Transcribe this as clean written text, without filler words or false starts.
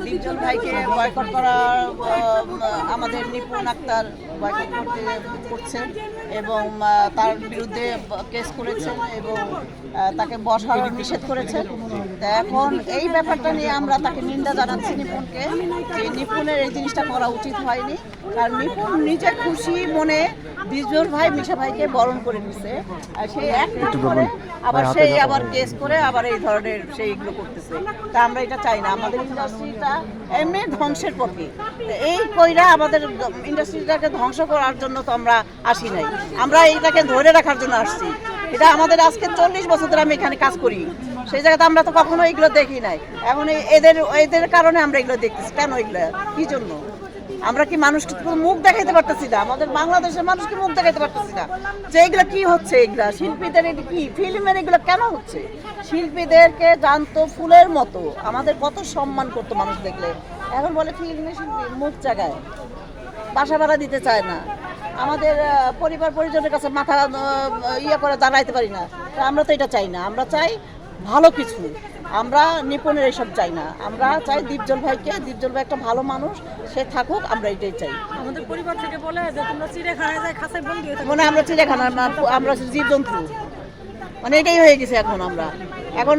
দীপজল ভাইকে বয়কট করা আমাদের নিপুণ আক্তার বয়কট করছে এবং তার বিরুদ্ধে কেস করেছেন এবং তাকে বসার নিষেধ করেছেন। এখন এই ব্যাপারটা নিয়ে আমরা তাকে নিন্দা জানাচ্ছি নিপুণকে, যে নিপুণের এই জিনিসটা করা উচিত হয়নি। কারণ নিপুণ নিজে খুশি মনে দীপজল ভাই মিশা ভাইকে বরণ করে নিছে, আর সেই এক করে আবার সেই আবার কেস করে আবার এই ধরনের সেইগুলো করতেছে। তা আমরা এটা চাই না, আমাদের ইন্ডাস্ট্রিটা এমনি ধ্বংসের পথে। এই কইরা আমাদের ইন্ডাস্ট্রিটাকে ধ্বংস করার জন্য তো আমরা আসি নাই, আমরা এইটাকে ধরে রাখার জন্য আসছি। এটা আমাদের আজকে 40 বছর ধরে আমি এখানে কাজ করি, সেই জায়গাতে আমরা তো কখনো এগুলো দেখি নাই। এখন এদের কারণে আমরা এগুলো দেখতেছি। কেন এগুলো কি জন্য? আমরা কি মানুষকে মুখ দেখাইতে পারতেছি না? আমাদের বাংলাদেশের মানুষকে মুখ দেখাইতে পারতেছি না যে এগুলো কি হচ্ছে। এগুলা শিল্পীদের কি ফিল্মের এগুলো কেন হচ্ছে? শিল্পীদেরকে জানতো ফুলের মতো, আমাদের কত সম্মান করতো মানুষ দেখলে। এখন বলে ফিল্মের শিল্পী মুখ জায়গায়, বাসা ভাড়া দিতে চায় না, আমাদের পরিবার পরিজনের কাছে মাথা ইয়ে করে দাঁড়াইতে পারি না। আমরা তো এটা চাই না, আমরা চাই ভালো কিছু। আমরা নিপুণের এইসব চাই না, আমরা চাই দীপজল ভাইকে, দীপজল ভাই একটা ভালো মানুষ, সে থাকুক, আমরা এটাই চাই। আমাদের পরিবার থেকে বলে যে তোমরা চিড়িয়াখানায় যাই খাঁচায় বন্দি হয়ে থাকো, মানে আমরা চিড়িয়াখানা, আমরা জীবজন্তু, মানে এটাই হয়ে গেছে এখন আমরা।